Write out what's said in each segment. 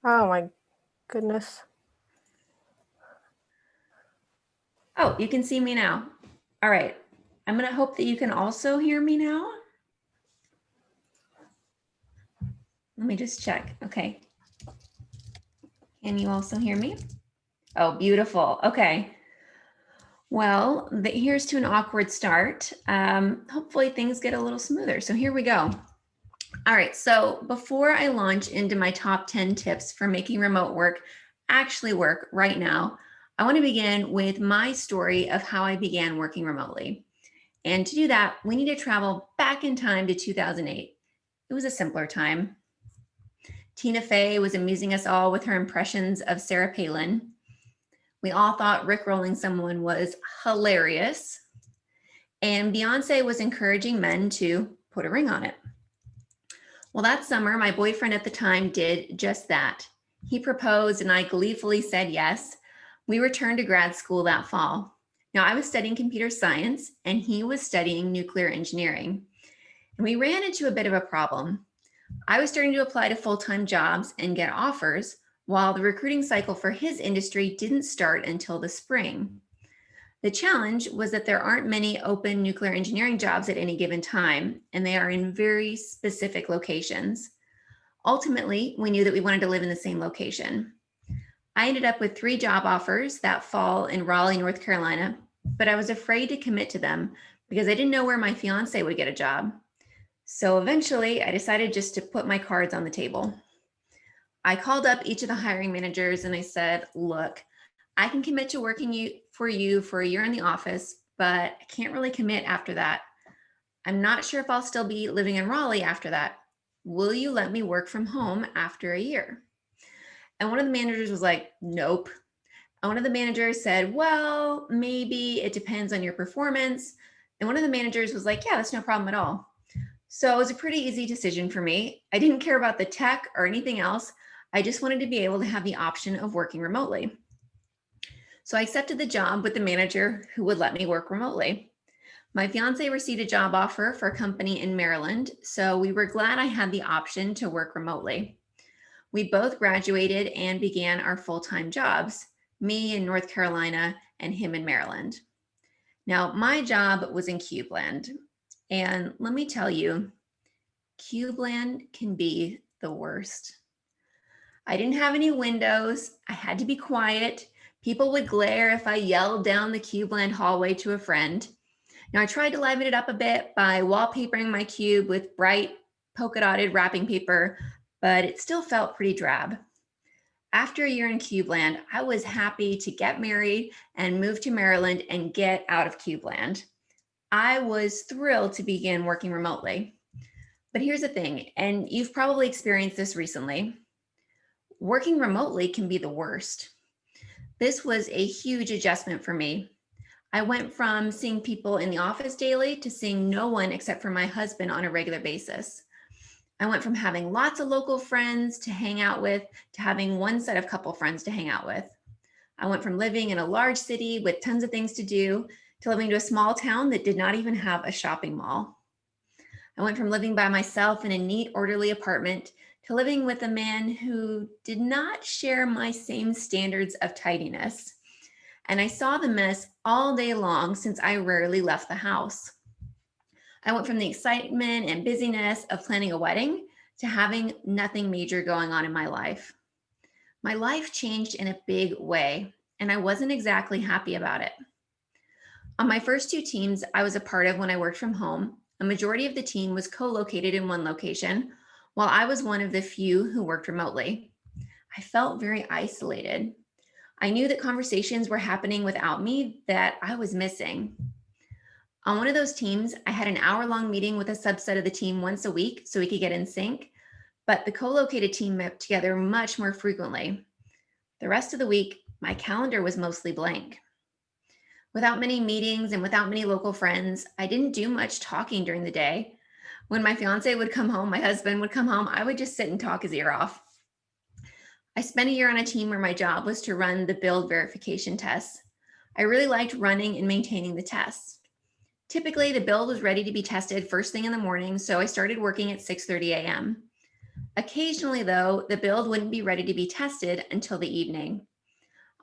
Oh my goodness. Oh, you can see me now. All right. I'm going to hope that you can also hear me now. Let me just check. Okay. Can you also hear me? Oh, beautiful. Okay. Well, here's to an awkward start. Hopefully things get a little smoother. So here we go. All right. So before I launch into my top 10 tips for making remote work actually work right now, I want to begin with my story of how I began working remotely. And to do that, we need to travel back in time to 2008. It was a simpler time. Tina Fey was amusing us all with her impressions of Sarah Palin. We all thought rickrolling someone was hilarious. And Beyonce was encouraging men to put a ring on it. Well, that summer, my boyfriend at the time did just that. He proposed, and I gleefully said yes. We returned to grad school that fall. Now, I was studying computer science, and he was studying nuclear engineering. And we ran into a bit of a problem. I was starting to apply to full-time jobs and get offers, while the recruiting cycle for his industry didn't start until the spring. The challenge was that there aren't many open nuclear engineering jobs at any given time, and they are in very specific locations. Ultimately, we knew that we wanted to live in the same location. I ended up with 3 job offers that fall in Raleigh, North Carolina, but I was afraid to commit to them because I didn't know where my fiance would get a job. So eventually, I decided just to put my cards on the table. I called up each of the hiring managers and I said, look, I can commit to working you for a year in the office, but I can't really commit after that. I'm not sure if I'll still be living in Raleigh after that. Will you let me work from home after a year? And one of the managers was like, nope. And one of the managers said, well, maybe it depends on your performance. And one of the managers was like, yeah, that's no problem at all. So it was a pretty easy decision for me. I didn't care about the tech or anything else. I just wanted to be able to have the option of working remotely. So I accepted the job with the manager who would let me work remotely. My fiance received a job offer for a company in Maryland, so we were glad I had the option to work remotely. We both graduated and began our full-time jobs, me in North Carolina and him in Maryland. Now, my job was in Cubeland, and let me tell you, Cubeland can be the worst. I didn't have any windows. I had to be quiet. People would glare if I yelled down the Cubeland hallway to a friend. Now, I tried to liven it up a bit by wallpapering my cube with bright polka dotted wrapping paper, but it still felt pretty drab. After a year in Cubeland, I was happy to get married and move to Maryland and get out of Cubeland. I was thrilled to begin working remotely. But here's the thing, and you've probably experienced this recently. Working remotely can be the worst. This was a huge adjustment for me. I went from seeing people in the office daily to seeing no one except for my husband on a regular basis. I went from having lots of local friends to hang out with to having one set of couple friends to hang out with. I went from living in a large city with tons of things to do to living to a small town that did not even have a shopping mall. I went from living by myself in a neat, orderly apartment to living with a man who did not share my same standards of tidiness. And I saw the mess all day long since I rarely left the house. I went from the excitement and busyness of planning a wedding to having nothing major going on in my life. My life changed in a big way, and I wasn't exactly happy about it. On my first 2 teams I was a part of when I worked from home, a majority of the team was co-located in one location, while I was one of the few who worked remotely. I felt very isolated. I knew that conversations were happening without me that I was missing. On one of those teams, I had an hour-long meeting with a subset of the team once a week so we could get in sync, but the co-located team met together much more frequently. The rest of the week, my calendar was mostly blank. Without many meetings and without many local friends, I didn't do much talking during the day. When my fiance would come home, my husband would come home, I would just sit and talk his ear off. I spent a year on a team where my job was to run the build verification tests. I really liked running and maintaining the tests. Typically, the build was ready to be tested first thing in the morning, so I started working at 6:30 a.m. Occasionally, though, the build wouldn't be ready to be tested until the evening.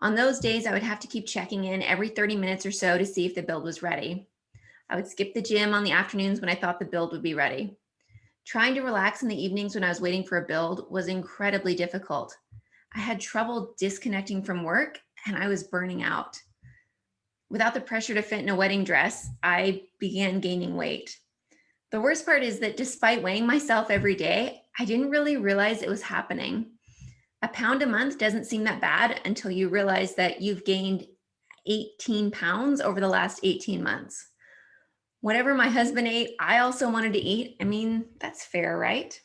On those days, I would have to keep checking in every 30 minutes or so to see if the build was ready. I would skip the gym on the afternoons when I thought the build would be ready. Trying to relax in the evenings when I was waiting for a build was incredibly difficult. I had trouble disconnecting from work and I was burning out. Without the pressure to fit in a wedding dress, I began gaining weight. The worst part is that despite weighing myself every day, I didn't really realize it was happening. A pound a month doesn't seem that bad until you realize that you've gained 18 pounds over the last 18 months. Whatever my husband ate, I also wanted to eat. I mean, that's fair, right?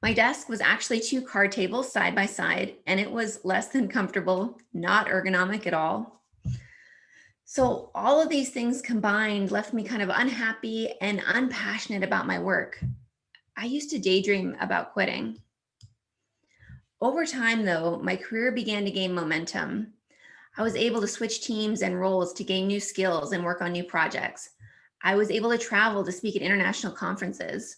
My desk was actually two card tables side by side, and it was less than comfortable, not ergonomic at all. So, all of these things combined left me kind of unhappy and unpassionate about my work. I used to daydream about quitting. Over time, though, my career began to gain momentum. I was able to switch teams and roles to gain new skills and work on new projects. I was able to travel to speak at international conferences.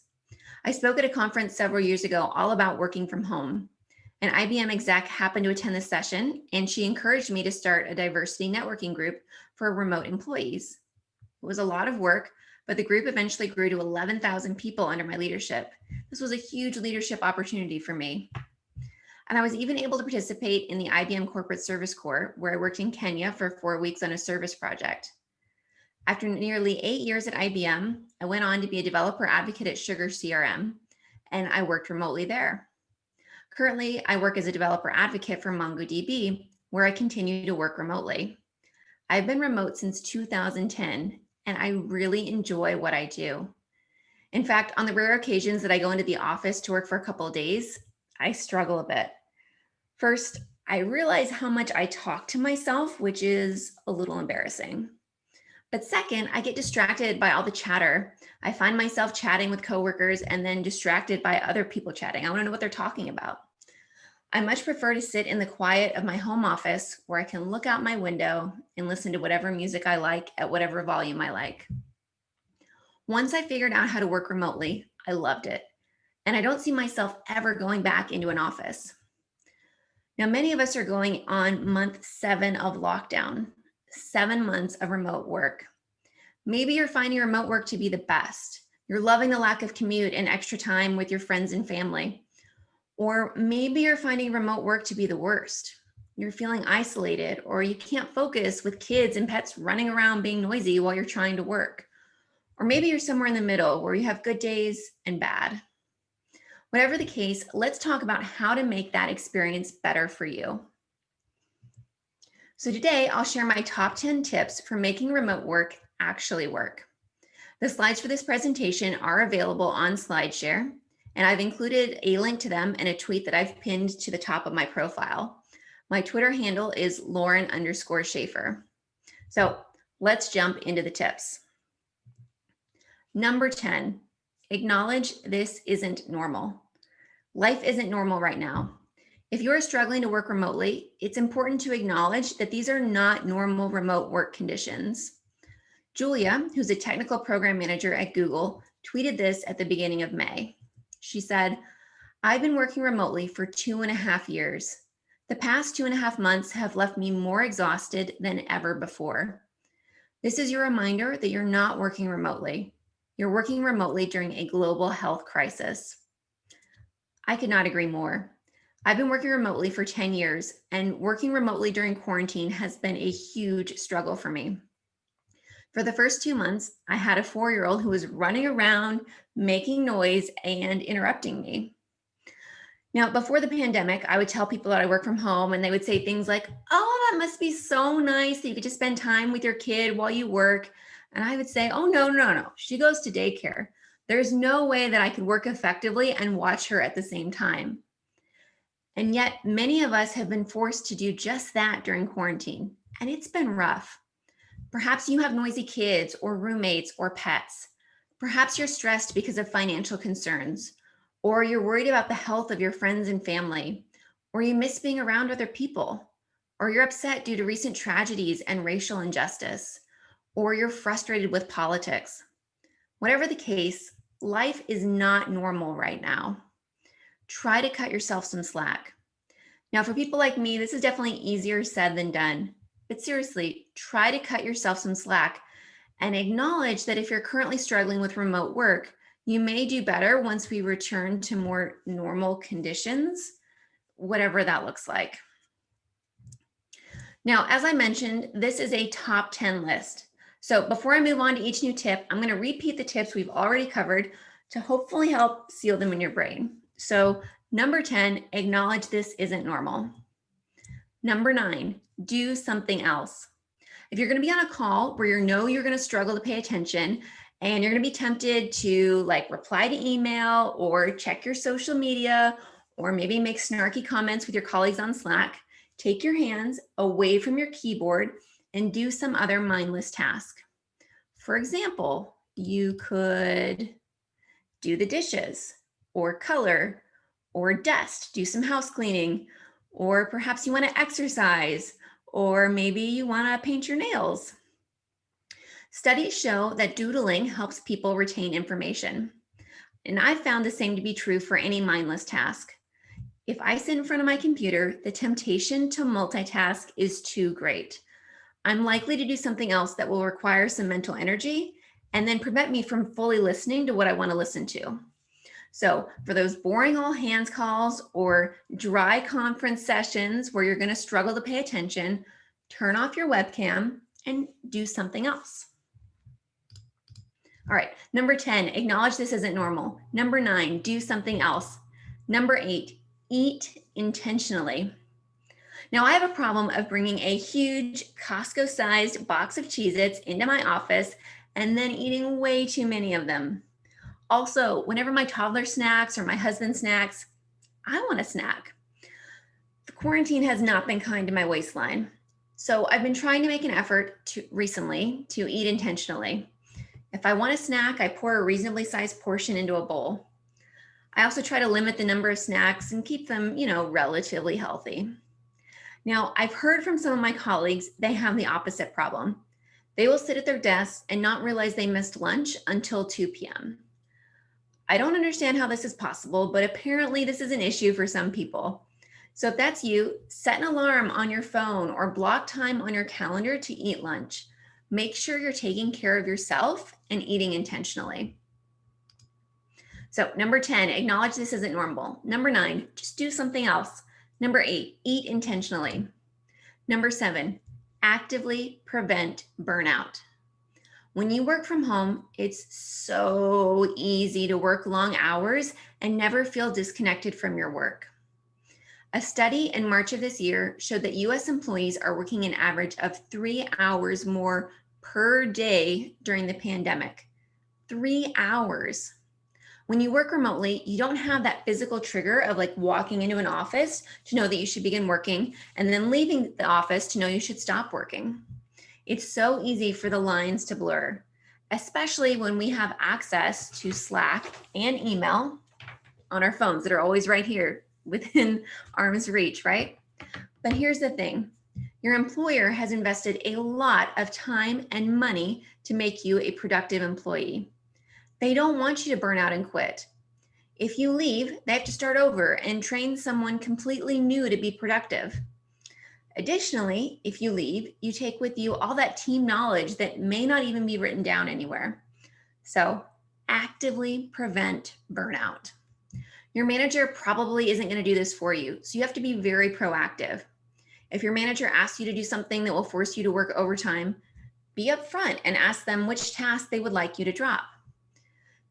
I spoke at a conference several years ago all about working from home. An IBM exec happened to attend this session, and she encouraged me to start a diversity networking group for remote employees. It was a lot of work, but the group eventually grew to 11,000 people under my leadership. This was a huge leadership opportunity for me. And I was even able to participate in the IBM Corporate Service Corps, where I worked in Kenya for 4 weeks on a service project. After nearly 8 years at IBM, I went on to be a developer advocate at Sugar CRM, and I worked remotely there. Currently, I work as a developer advocate for MongoDB, where I continue to work remotely. I've been remote since 2010, and I really enjoy what I do. In fact, on the rare occasions that I go into the office to work for a couple of days, I struggle a bit. First, I realize how much I talk to myself, which is a little embarrassing. But second, I get distracted by all the chatter. I find myself chatting with coworkers and then distracted by other people chatting. I want to know what they're talking about. I much prefer to sit in the quiet of my home office where I can look out my window and listen to whatever music I like at whatever volume I like. Once I figured out how to work remotely, I loved it. And I don't see myself ever going back into an office. Now, many of us are going on month 7 of lockdown, 7 months of remote work. Maybe you're finding remote work to be the best. You're loving the lack of commute and extra time with your friends and family. Or maybe you're finding remote work to be the worst. You're feeling isolated, or you can't focus with kids and pets running around being noisy while you're trying to work. Or maybe you're somewhere in the middle where you have good days and bad. Whatever the case, let's talk about how to make that experience better for you. So today I'll share my top 10 tips for making remote work actually work. The slides for this presentation are available on SlideShare, and I've included a link to them in a tweet that I've pinned to the top of my profile. My Twitter handle is Lauren_Schaefer. So let's jump into the tips. Number 10, acknowledge this isn't normal. Life isn't normal right now. If you're struggling to work remotely, it's important to acknowledge that these are not normal remote work conditions. Julia, who's a technical program manager at Google, tweeted this at the beginning of May. She said, "I've been working remotely for 2.5 years. The past 2.5 months have left me more exhausted than ever before. This is your reminder that you're not working remotely. You're working remotely during a global health crisis." I could not agree more. I've been working remotely for 10 years, and working remotely during quarantine has been a huge struggle for me. For the first 2 months, I had a 4-year-old who was running around, making noise, and interrupting me. Now, before the pandemic, I would tell people that I work from home, and they would say things like, "Oh, that must be so nice that you get to spend time with your kid while you work." And I would say, "Oh, no. She goes to daycare. There's no way that I could work effectively and watch her at the same time." And yet, many of us have been forced to do just that during quarantine, and it's been rough. Perhaps you have noisy kids or roommates or pets. Perhaps you're stressed because of financial concerns, or you're worried about the health of your friends and family, or you miss being around other people, or you're upset due to recent tragedies and racial injustice, or you're frustrated with politics. Whatever the case, life is not normal right now. try to cut yourself some slack. Now, for people like me, this is definitely easier said than done. But seriously, try to cut yourself some slack and acknowledge that if you're currently struggling with remote work, you may do better once we return to more normal conditions, whatever that looks like. Now, as I mentioned, this is a top 10 list. So before I move on to each new tip, I'm going to repeat the tips we've already covered to hopefully help seal them in your brain. So number 10, acknowledge this isn't normal. Number 9, do something else. If you're going to be on a call where you know you're going to struggle to pay attention and you're going to be tempted to like reply to email or check your social media or maybe make snarky comments with your colleagues on Slack, take your hands away from your keyboard and do some other mindless task. For example, you could do the dishes or color or dust, do some house cleaning, or perhaps you want to exercise, or maybe you want to paint your nails. Studies show that doodling helps people retain information. And I've found the same to be true for any mindless task. If I sit in front of my computer, the temptation to multitask is too great. I'm likely to do something else that will require some mental energy and then prevent me from fully listening to what I want to listen to. So for those boring all hands calls or dry conference sessions where you're going to struggle to pay attention, turn off your webcam and do something else. All right, number 10, acknowledge this isn't normal. Number 9, do something else. Number 8, eat intentionally. Now I have a problem of bringing a huge Costco-sized box of Cheez-Its into my office and then eating way too many of them. Also, whenever my toddler snacks or my husband snacks, I want a snack. The quarantine has not been kind to my waistline. So I've been trying to make an effort recently to eat intentionally. If I want a snack, I pour a reasonably sized portion into a bowl. I also try to limit the number of snacks and keep them, relatively healthy. Now, I've heard from some of my colleagues, they have the opposite problem. They will sit at their desks and not realize they missed lunch until 2 p.m. I don't understand how this is possible, but apparently this is an issue for some people. So if that's you, set an alarm on your phone or block time on your calendar to eat lunch. Make sure you're taking care of yourself and eating intentionally. So number 10, acknowledge this isn't normal. Number 9, just do something else. Number 8, eat intentionally. Number 7, actively prevent burnout. When you work from home, it's so easy to work long hours and never feel disconnected from your work. A study in March of this year showed that US employees are working an average of 3 hours more per day during the pandemic. 3 hours. When you work remotely, you don't have that physical trigger of like walking into an office to know that you should begin working and then leaving the office to know you should stop working. It's so easy for the lines to blur, especially when we have access to Slack and email on our phones that are always right here within arm's reach, right? But here's the thing. Your employer has invested a lot of time and money to make you a productive employee. They don't want you to burn out and quit. If you leave, they have to start over and train someone completely new to be productive. Additionally, if you leave, you take with you all that team knowledge that may not even be written down anywhere. So actively prevent burnout. Your manager probably isn't going to do this for you, so you have to be very proactive. If your manager asks you to do something that will force you to work overtime, be upfront and ask them which task they would like you to drop.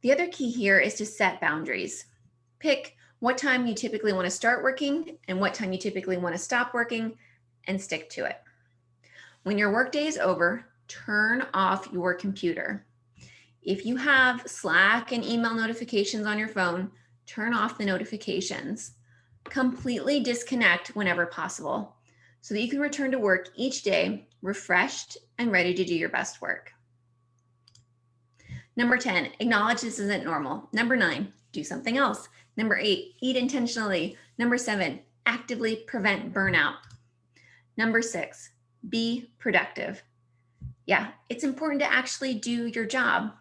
The other key here is to set boundaries. Pick what time you typically want to start working and what time you typically want to stop working, and stick to it. When your workday is over, turn off your computer. If you have Slack and email notifications on your phone, turn off the notifications. Completely disconnect whenever possible so that you can return to work each day refreshed and ready to do your best work. Number 10, acknowledge this isn't normal. Number 9, do something else. Number 8, eat intentionally. Number 7, actively prevent burnout. Number 6, be productive. Yeah, it's important to actually do your job.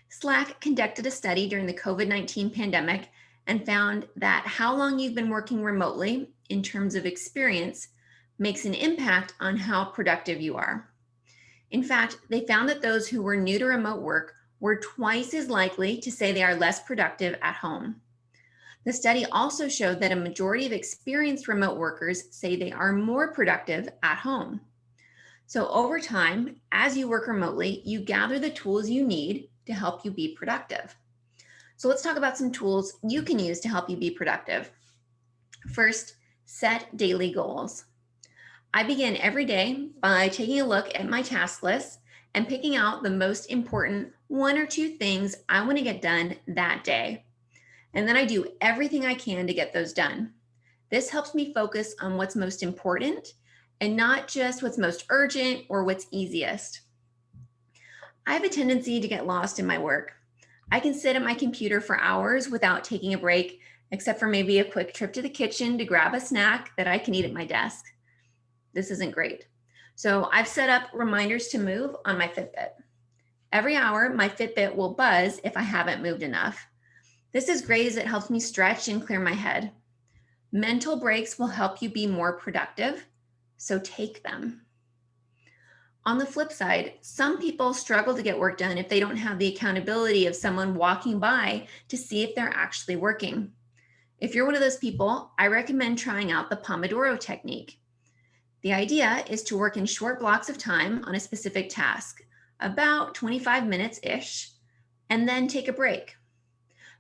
Slack conducted a study during the COVID-19 pandemic, and found that how long you've been working remotely in terms of experience makes an impact on how productive you are. In fact, they found that those who were new to remote work were twice as likely to say they are less productive at home. The study also showed that a majority of experienced remote workers say they are more productive at home. So over time, as you work remotely, you gather the tools you need to help you be productive. So let's talk about some tools you can use to help you be productive. First, set daily goals. I begin every day by taking a look at my task list and picking out the most important 1 or 2 things I want to get done that day. And then I do everything I can to get those done. This helps me focus on what's most important and not just what's most urgent or what's easiest. I have a tendency to get lost in my work. I can sit at my computer for hours without taking a break, except for maybe a quick trip to the kitchen to grab a snack that I can eat at my desk. This isn't great. So I've set up reminders to move on my Fitbit. Every hour, my Fitbit will buzz if I haven't moved enough. This is great as it helps me stretch and clear my head. Mental breaks will help you be more productive, so take them. On the flip side, some people struggle to get work done if they don't have the accountability of someone walking by to see if they're actually working. If you're one of those people, I recommend trying out the Pomodoro technique. The idea is to work in short blocks of time on a specific task, about 25 minutes-ish, and then take a break.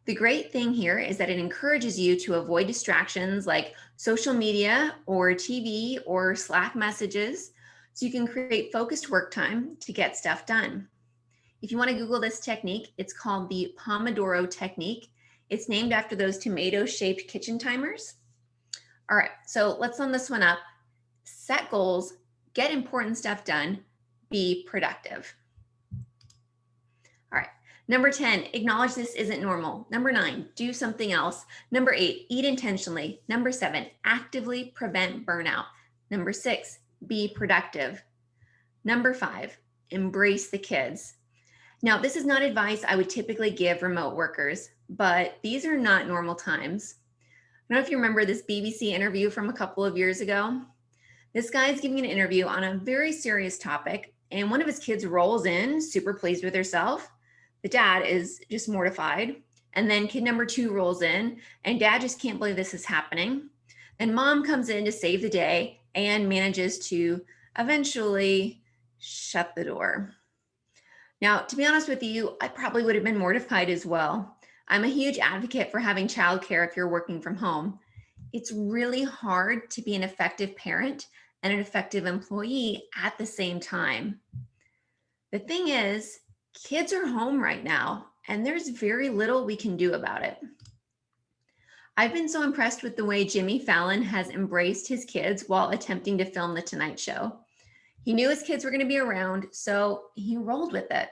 The great thing here is that it encourages you to avoid distractions like social media or TV or Slack messages, so you can create focused work time to get stuff done. If you want to Google this technique, it's called the Pomodoro technique. It's named after those tomato-shaped kitchen timers. All right, so let's sum this one up. Set goals, get important stuff done, be productive. All right. Number 10, acknowledge this isn't normal. Number 9, do something else. Number 8, eat intentionally. Number 7, actively prevent burnout. Number 6, be productive. Number 5, embrace the kids. Now, this is not advice I would typically give remote workers, but these are not normal times. I don't know if you remember this BBC interview from a couple of years ago. This guy is giving an interview on a very serious topic, and one of his kids rolls in, super pleased with herself. The dad is just mortified. And then kid number 2 rolls in, and dad just can't believe this is happening. And mom comes in to save the day and manages to eventually shut the door. Now, to be honest with you, I probably would have been mortified as well. I'm a huge advocate for having childcare if you're working from home. It's really hard to be an effective parent and an effective employee at the same time. The thing is, kids are home right now, and there's very little we can do about it. I've been so impressed with the way Jimmy Fallon has embraced his kids while attempting to film The Tonight Show. He knew his kids were going to be around, so he rolled with it.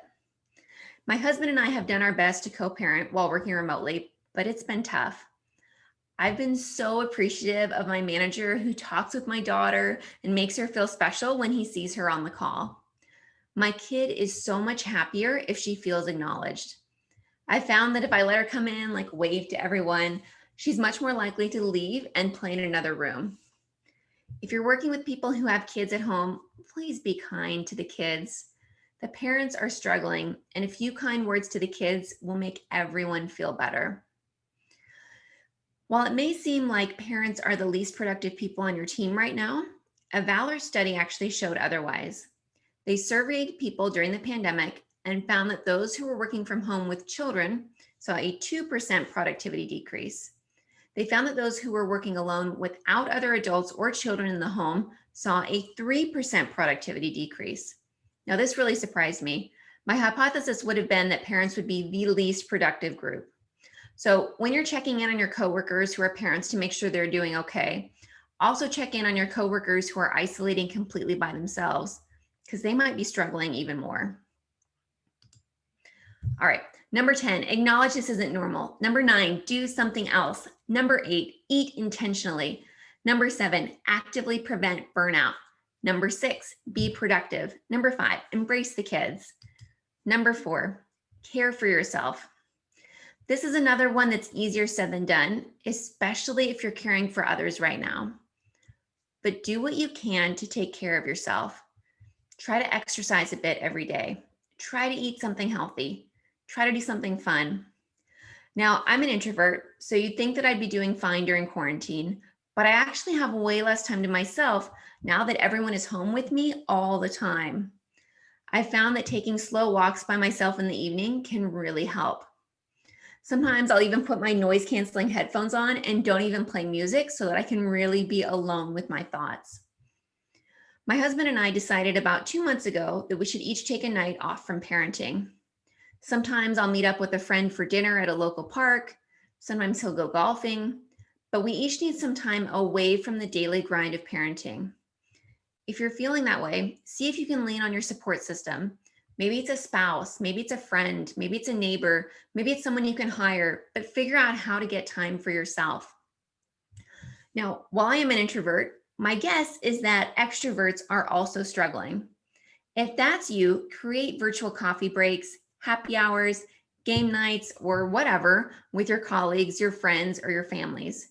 My husband and I have done our best to co-parent while working remotely, but it's been tough. I've been so appreciative of my manager who talks with my daughter and makes her feel special when he sees her on the call. My kid is so much happier if she feels acknowledged. I found that if I let her come in, like wave to everyone, she's much more likely to leave and play in another room. If you're working with people who have kids at home, please be kind to the kids. The parents are struggling, and a few kind words to the kids will make everyone feel better. While it may seem like parents are the least productive people on your team right now, a Valor study actually showed otherwise. They surveyed people during the pandemic and found that those who were working from home with children saw a 2% productivity decrease. They found that those who were working alone without other adults or children in the home saw a 3% productivity decrease. Now, this really surprised me. My hypothesis would have been that parents would be the least productive group. So when you're checking in on your coworkers who are parents to make sure they're doing okay, also check in on your coworkers who are isolating completely by themselves, because they might be struggling even more. All right, number 10, acknowledge this isn't normal. Number 9, do something else. Number 8, eat intentionally. Number 7, actively prevent burnout. Number 6, be productive. Number 5, embrace the kids. Number 4, care for yourself. This is another one that's easier said than done, especially if you're caring for others right now. But do what you can to take care of yourself. Try to exercise a bit every day. Try to eat something healthy. Try to do something fun. Now, I'm an introvert, so you'd think that I'd be doing fine during quarantine, but I actually have way less time to myself now that everyone is home with me all the time. I found that taking slow walks by myself in the evening can really help. Sometimes I'll even put my noise canceling headphones on and don't even play music so that I can really be alone with my thoughts. My husband and I decided about 2 months ago that we should each take a night off from parenting. Sometimes I'll meet up with a friend for dinner at a local park. Sometimes he'll go golfing, but we each need some time away from the daily grind of parenting. If you're feeling that way, see if you can lean on your support system. Maybe it's a spouse, maybe it's a friend, maybe it's a neighbor, maybe it's someone you can hire, but figure out how to get time for yourself. Now, while I am an introvert, my guess is that extroverts are also struggling. If that's you, create virtual coffee breaks, happy hours, game nights, or whatever with your colleagues, your friends, or your families.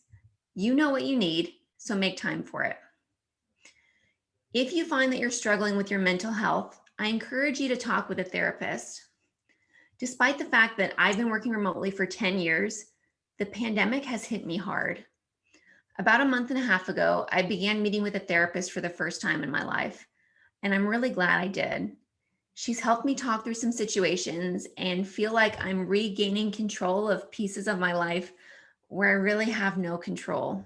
You know what you need, so make time for it. If you find that you're struggling with your mental health, I encourage you to talk with a therapist. Despite the fact that I've been working remotely for 10 years, the pandemic has hit me hard. About a month and a half ago, I began meeting with a therapist for the first time in my life, and I'm really glad I did. She's helped me talk through some situations and feel like I'm regaining control of pieces of my life where I really have no control.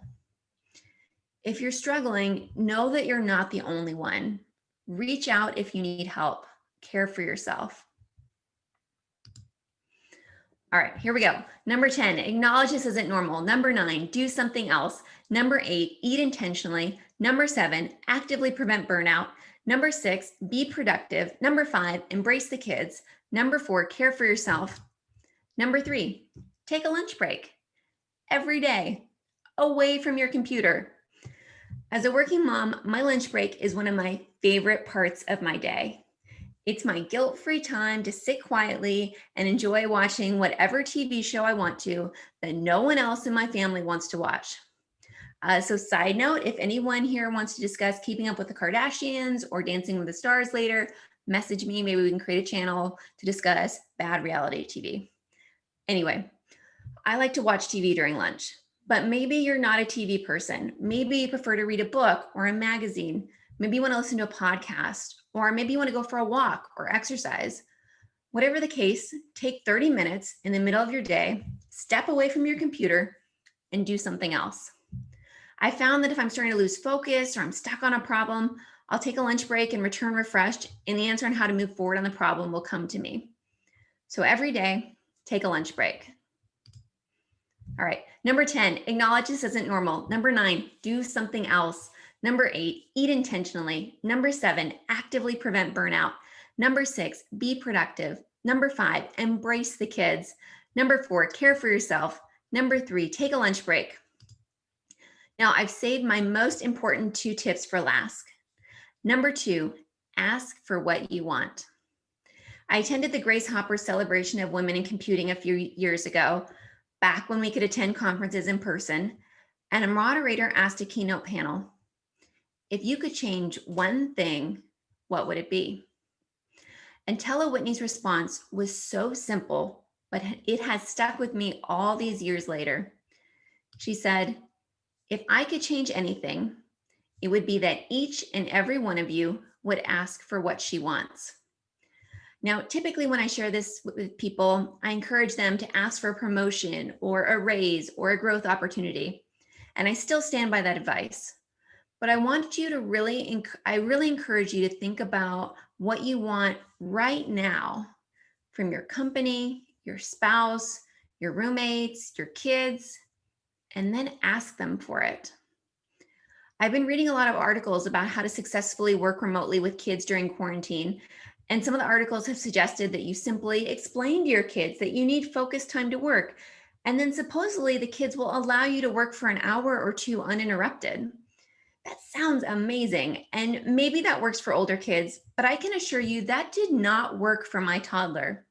If you're struggling, know that you're not the only one. Reach out if you need help. Care for yourself. All right, here we go. Number 10, acknowledge this isn't normal. Number 9, do something else. Number 8, eat intentionally. Number 7, actively prevent burnout. Number 6, be productive. Number 5, embrace the kids. Number 4, care for yourself. Number 3, take a lunch break every day away from your computer. As a working mom, my lunch break is one of my favorite parts of my day. It's my guilt-free time to sit quietly and enjoy watching whatever TV show I want to that no one else in my family wants to watch. So side note, if anyone here wants to discuss Keeping Up with the Kardashians or Dancing with the Stars later, message me. Maybe we can create a channel to discuss bad reality TV. Anyway, I like to watch TV during lunch, but maybe you're not a TV person. Maybe you prefer to read a book or a magazine. Maybe you want to listen to a podcast, or maybe you want to go for a walk or exercise. Whatever the case, take 30 minutes in the middle of your day, step away from your computer, and do something else. I found that if I'm starting to lose focus or I'm stuck on a problem, I'll take a lunch break and return refreshed, and the answer on how to move forward on the problem will come to me. So every day, take a lunch break. All right, number 10, acknowledge this isn't normal. Number 9, do something else. Number 8, eat intentionally. Number 7, actively prevent burnout. Number 6, be productive. Number 5, embrace the kids. Number 4, care for yourself. Number 3, take a lunch break. Now, I've saved my most important 2 tips for last. Number 2, ask for what you want. I attended the Grace Hopper celebration of women in computing a few years ago, back when we could attend conferences in person, and a moderator asked a keynote panel, if you could change one thing, what would it be? And Tella Whitney's response was so simple, but it has stuck with me all these years later. She said, if I could change anything, it would be that each and every one of you would ask for what she wants. Now, typically when I share this with people, I encourage them to ask for a promotion or a raise or a growth opportunity. And I still stand by that advice. But I want you to I really encourage you to think about what you want right now from your company, your spouse, your roommates, your kids, and then ask them for it. I've been reading a lot of articles about how to successfully work remotely with kids during quarantine. And some of the articles have suggested that you simply explain to your kids that you need focused time to work. And then supposedly the kids will allow you to work for an hour or 2 uninterrupted. That sounds amazing. And maybe that works for older kids, but I can assure you that did not work for my toddler.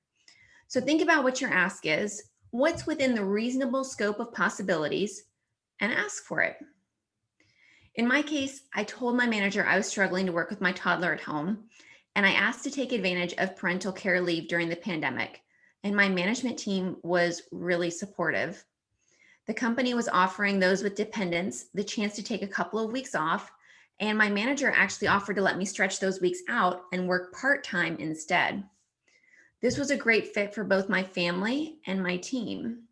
So think about what your ask is. what's within the reasonable scope of possibilities, and ask for it. In my case, I told my manager I was struggling to work with my toddler at home, and I asked to take advantage of parental care leave during the pandemic, and my management team was really supportive. The company was offering those with dependents the chance to take a couple of weeks off, and my manager actually offered to let me stretch those weeks out and work part-time instead. This was a great fit for both my family and my team.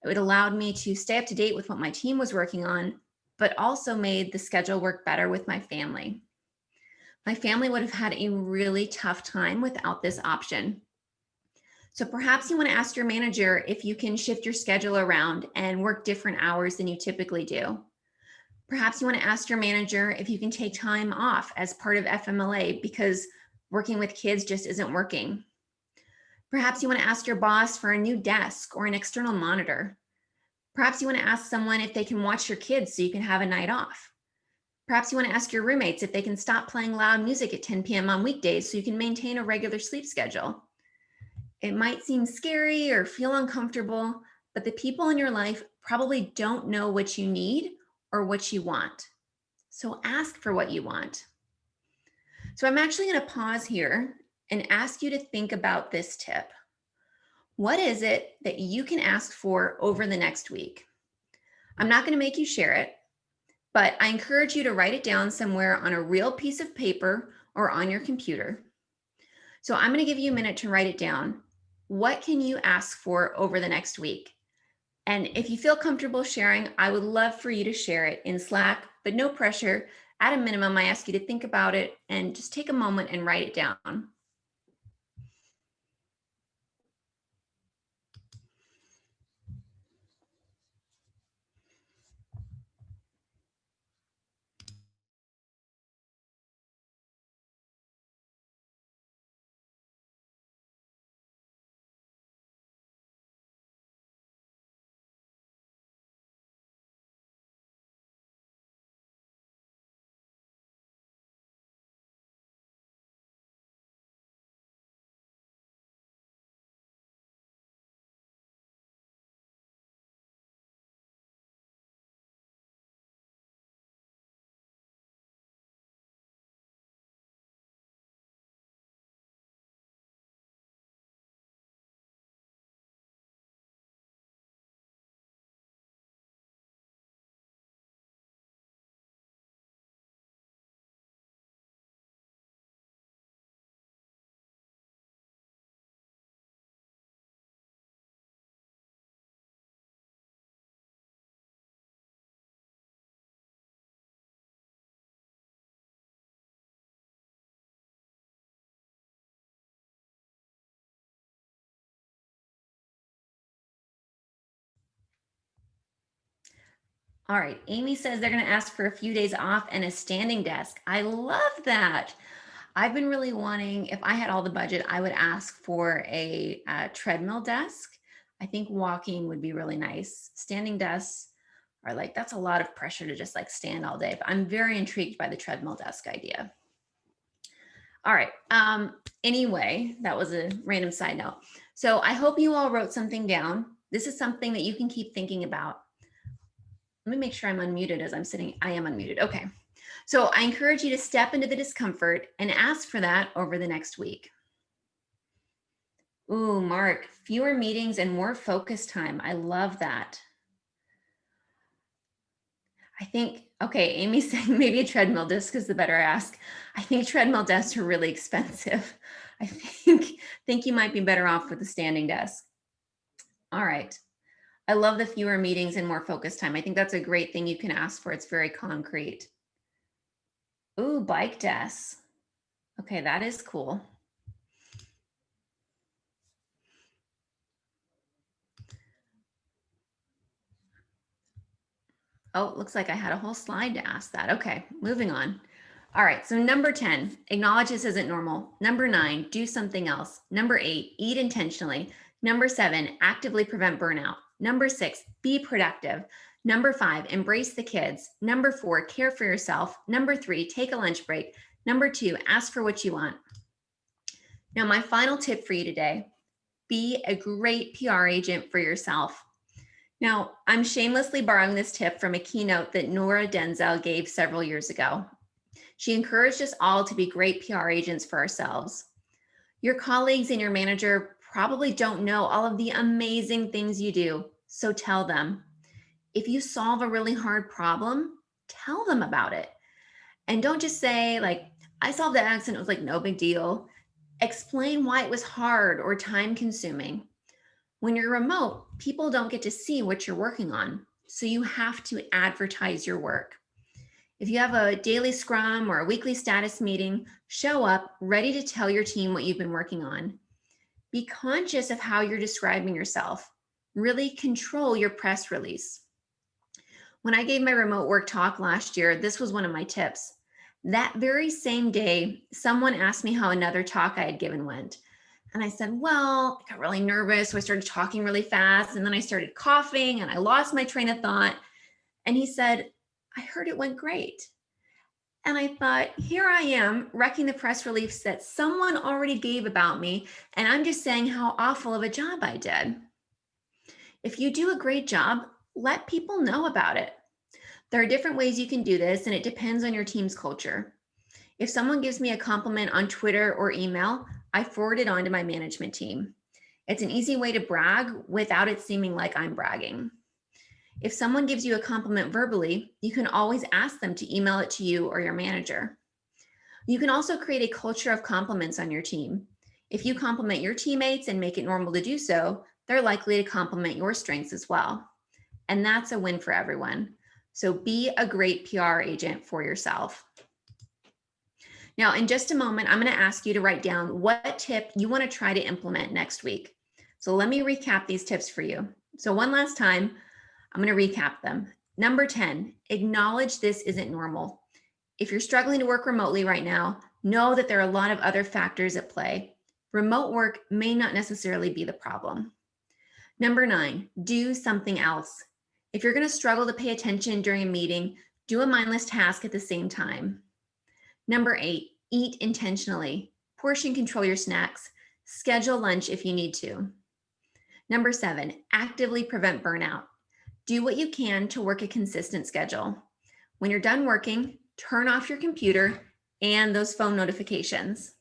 It allowed me to stay up to date with what my team was working on, but also made the schedule work better with my family. My family would have had a really tough time without this option. So perhaps you want to ask your manager if you can shift your schedule around and work different hours than you typically do. Perhaps you want to ask your manager if you can take time off as part of FMLA because working with kids just isn't working. Perhaps you want to ask your boss for a new desk or an external monitor. Perhaps you want to ask someone if they can watch your kids so you can have a night off. Perhaps you want to ask your roommates if they can stop playing loud music at 10 p.m. on weekdays so you can maintain a regular sleep schedule. It might seem scary or feel uncomfortable, but the people in your life probably don't know what you need or what you want. So ask for what you want. So I'm actually going to pause here and ask you to think about this tip. What is it that you can ask for over the next week? I'm not going to make you share it, but I encourage you to write it down somewhere on a real piece of paper or on your computer. So I'm going to give you a minute to write it down. What can you ask for over the next week? And if you feel comfortable sharing, I would love for you to share it in Slack, but no pressure. At a minimum, I ask you to think about it and just take a moment and write it down. All right, Amy says they're going to ask for a few days off and a standing desk. I love that. I've been really wanting, if I had all the budget, I would ask for a treadmill desk. I think walking would be really nice. Standing desks are like, that's a lot of pressure to just like stand all day, but I'm very intrigued by the treadmill desk idea. All right, anyway, that was a random side note. So I hope you all wrote something down. This is something that you can keep thinking about. Let me make sure I'm unmuted as I'm sitting. I am unmuted. Okay. So I encourage you to step into the discomfort and ask for that over the next week. Ooh, Mark, fewer meetings and more focus time. I love that. I think, okay, Amy's saying maybe a treadmill desk is the better ask. I think treadmill desks are really expensive. I think you might be better off with a standing desk. All right. I love the fewer meetings and more focus time. I think that's a great thing you can ask for. It's very concrete. Ooh, bike desks. Okay, that is cool. Oh, it looks like I had a whole slide to ask that. Okay, moving on. All right, so number 10, acknowledge this isn't normal. Number 9, do something else. Number 8, eat intentionally. Number 7, actively prevent burnout. Number 6, be productive. Number 5, embrace the kids. Number 4, care for yourself. Number 3, take a lunch break. Number 2, ask for what you want. Now, my final tip for you today Be a great PR agent for yourself. Now, I'm shamelessly borrowing this tip from a keynote that Nora Denzel gave several years ago. She encouraged us all to be great PR agents for ourselves. Your colleagues and your manager probably don't know all of the amazing things you do, so tell them. If you solve a really hard problem, tell them about it. And don't just say, like, I solved the accident, it was like no big deal. Explain why it was hard or time consuming. When you're remote, people don't get to see what you're working on, so you have to advertise your work. If you have a daily scrum or a weekly status meeting, show up ready to tell your team what you've been working on. Be conscious of how you're describing yourself. Really control your press release. When I gave my remote work talk last year, this was one of my tips. That very same day, someone asked me how another talk I had given went. And I said, well, I got really nervous. So I started talking really fast. And then I started coughing and I lost my train of thought. And he said, I heard it went great. And I thought, here I am wrecking the press release that someone already gave about me. And I'm just saying how awful of a job I did. If you do a great job, let people know about it. There are different ways you can do this, and it depends on your team's culture. If someone gives me a compliment on Twitter or email, I forward it on to my management team. It's an easy way to brag without it seeming like I'm bragging. If someone gives you a compliment verbally, you can always ask them to email it to you or your manager. You can also create a culture of compliments on your team. If you compliment your teammates and make it normal to do so, they're likely to compliment your strengths as well. And that's a win for everyone. So be a great PR agent for yourself. Now, in just a moment, I'm going to ask you to write down what tip you want to try to implement next week. So let me recap these tips for you. So one last time, I'm going to recap them. Number 10, acknowledge this isn't normal. If you're struggling to work remotely right now, know that there are a lot of other factors at play. Remote work may not necessarily be the problem. Number 9, do something else. If you're going to struggle to pay attention during a meeting, do a mindless task at the same time. Number 8, eat intentionally. Portion control your snacks. Schedule lunch if you need to. Number 7, actively prevent burnout. Do what you can to work a consistent schedule. When you're done working, turn off your computer and those phone notifications.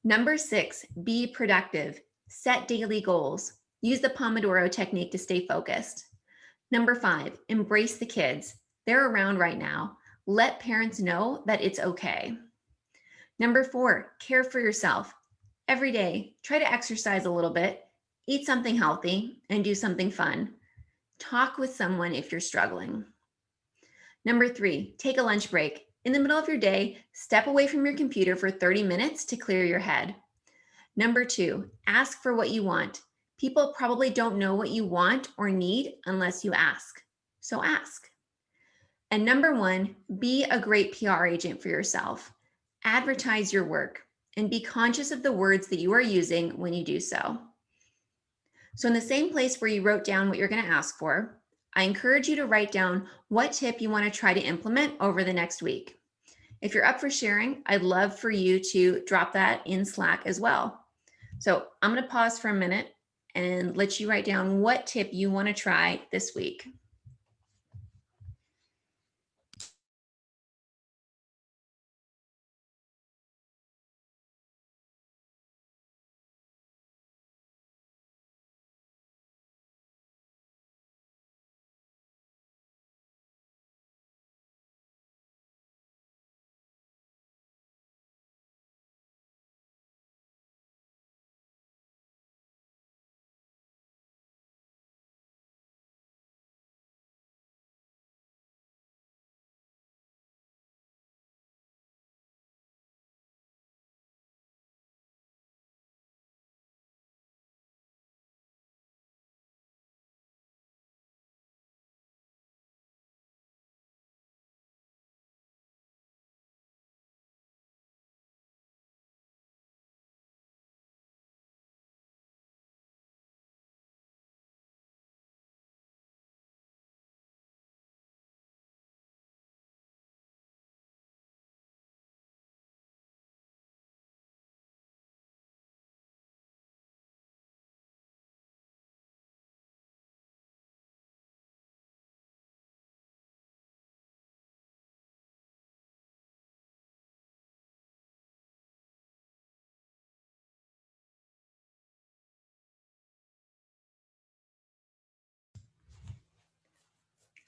Number 6, be productive. Set daily goals. Use the Pomodoro technique to stay focused. Number 5, embrace the kids. They're around right now. Let parents know that it's okay. Number 4, care for yourself. Every day, try to exercise a little bit, eat something healthy, and do something fun. Talk with someone if you're struggling. Number 3, take a lunch break. In the middle of your day, step away from your computer for 30 minutes to clear your head. Number 2, ask for what you want. People probably don't know what you want or need unless you ask. So ask. And number 1, be a great PR agent for yourself. Advertise your work and be conscious of the words that you are using when you do so. So in the same place where you wrote down what you're going to ask for, I encourage you to write down what tip you want to try to implement over the next week. If you're up for sharing, I'd love for you to drop that in Slack as well. So I'm going to pause for a minute and let you write down what tip you want to try this week.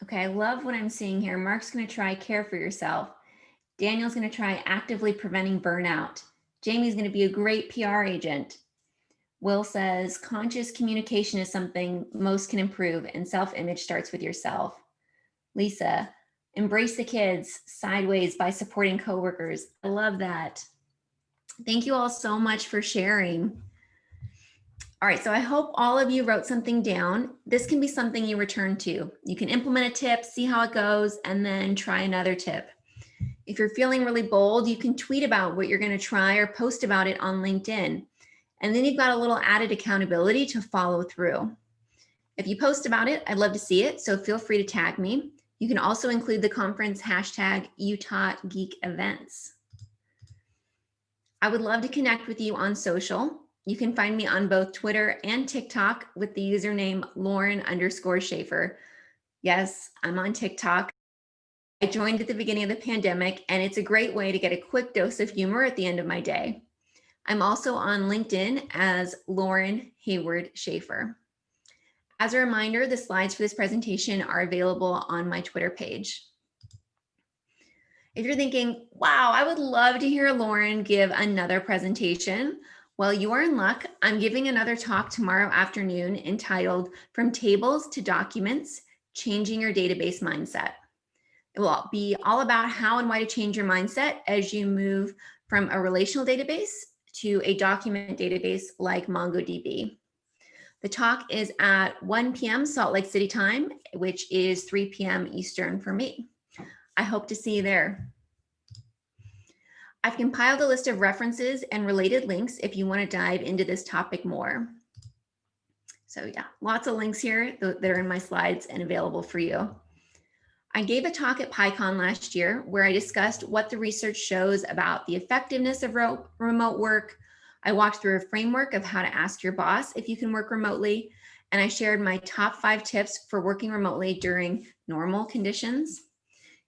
Okay, I love what I'm seeing here. Mark's going to try care for yourself. Daniel's going to try actively preventing burnout. Jamie's going to be a great PR agent. Will says conscious communication is something most can improve, and self-image starts with yourself. Lisa, embrace the kids sideways by supporting coworkers. I love that. Thank you all so much for sharing. All right, so I hope all of you wrote something down. This can be something you return to. You can implement a tip, see how it goes, and then try another tip. If you're feeling really bold, you can tweet about what you're going to try or post about it on LinkedIn. And then you've got a little added accountability to follow through. If you post about it, I'd love to see it, so feel free to tag me. You can also include the conference hashtag Utah Geek Events. I would love to connect with you on social. You can find me on both Twitter and TikTok with the username Lauren_Schaefer. Yes, I'm on TikTok. I joined at the beginning of the pandemic, and it's a great way to get a quick dose of humor at the end of my day. I'm also on LinkedIn as Lauren Hayward Schaefer. As a reminder, the slides for this presentation are available on my Twitter page. If you're thinking, wow, I would love to hear Lauren give another presentation, well, you are in luck. I'm giving another talk tomorrow afternoon entitled From Tables to Documents, Changing Your Database Mindset. It will be all about how and why to change your mindset as you move from a relational database to a document database like MongoDB. The talk is at 1 p.m. Salt Lake City time, which is 3 p.m. Eastern for me. I hope to see you there. I've compiled a list of references and related links if you want to dive into this topic more. So yeah, lots of links here that are in my slides and available for you. I gave a talk at PyCon last year where I discussed what the research shows about the effectiveness of remote work. I walked through a framework of how to ask your boss if you can work remotely, and I shared my top 5 tips for working remotely during normal conditions.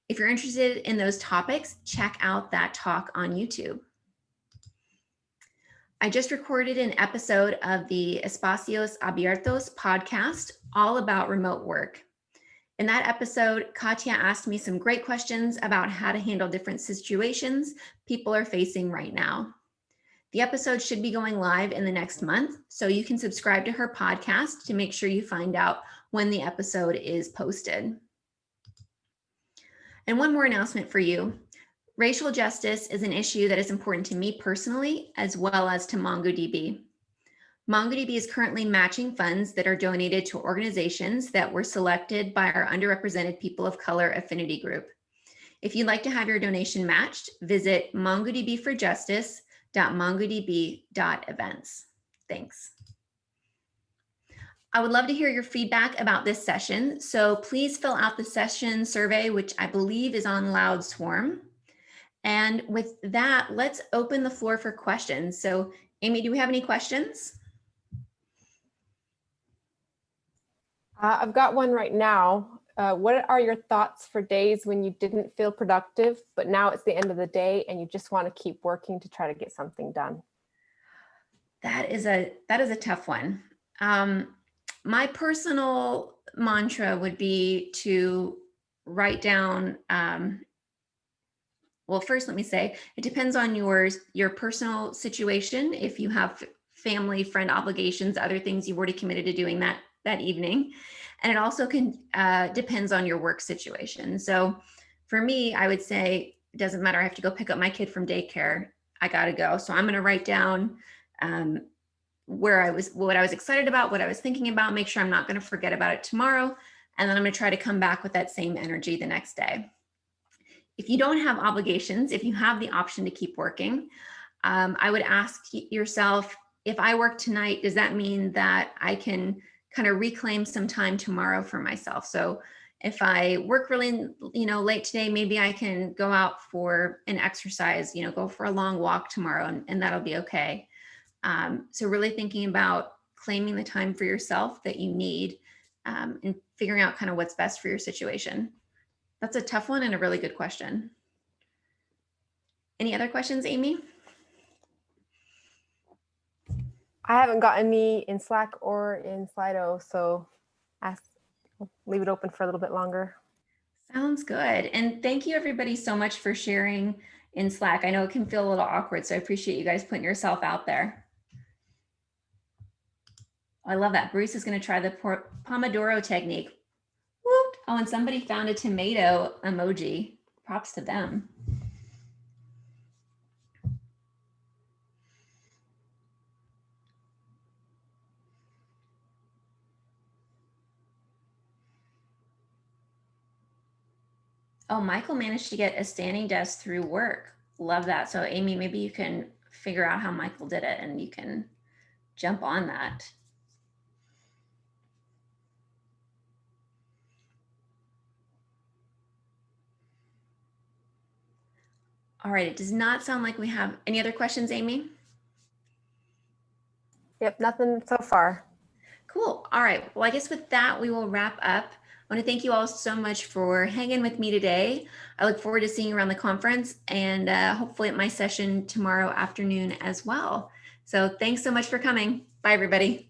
If you're interested in those topics, check out that talk on YouTube. I just recorded an episode of the Espacios Abiertos podcast all about remote work. In that episode, Katya asked me some great questions about how to handle different situations people are facing right now. The episode should be going live in the next month, so you can subscribe to her podcast to make sure you find out when the episode is posted. And one more announcement for you. Racial justice is an issue that is important to me personally, as well as to MongoDB. MongoDB is currently matching funds that are donated to organizations that were selected by our underrepresented people of color affinity group. If you'd like to have your donation matched, visit mongodbforjustice.mongodb.events. Thanks. I would love to hear your feedback about this session, so please fill out the session survey, which I believe is on LoudSwarm. And with that, let's open the floor for questions. So Amy, do we have any questions? I've got one right now. What are your thoughts for days when you didn't feel productive, but now it's the end of the day and you just want to keep working to try to get something done? That is a tough one. My personal mantra would be to write down, well, first, let me say, it depends on your personal situation. If you have family, friend obligations, other things you've already committed to doing that evening. And it also depends on your work situation. So for me, I would say, it doesn't matter, I have to go pick up my kid from daycare, I gotta go. So I'm gonna write down what I was excited about, what I was thinking about, make sure I'm not gonna forget about it tomorrow. And then I'm gonna try to come back with that same energy the next day. If you don't have obligations, if you have the option to keep working, I would ask yourself, if I work tonight, does that mean that I can kind of reclaim some time tomorrow for myself? So if I work really, late today, maybe I can go out for an exercise, go for a long walk tomorrow, and that'll be okay. So really thinking about claiming the time for yourself that you need, and figuring out kind of what's best for your situation. That's a tough one and a really good question. Any other questions, Amy? I haven't got any in Slack or in Slido, so leave it open for a little bit longer. Sounds good. And thank you everybody so much for sharing in Slack. I know it can feel a little awkward, so I appreciate you guys putting yourself out there. I love that. Bruce is going to try the Pomodoro technique. Whoop. Oh, and somebody found a tomato emoji. Props to them. Oh, Michael managed to get a standing desk through work. Love that. So Amy, maybe you can figure out how Michael did it and you can jump on that. All right, it does not sound like we have any other questions, Amy? Yep, nothing so far. Cool. All right. Well, I guess with that, we will wrap up. I want to thank you all so much for hanging with me today. I look forward to seeing you around the conference and hopefully at my session tomorrow afternoon as well. So thanks so much for coming. Bye, everybody.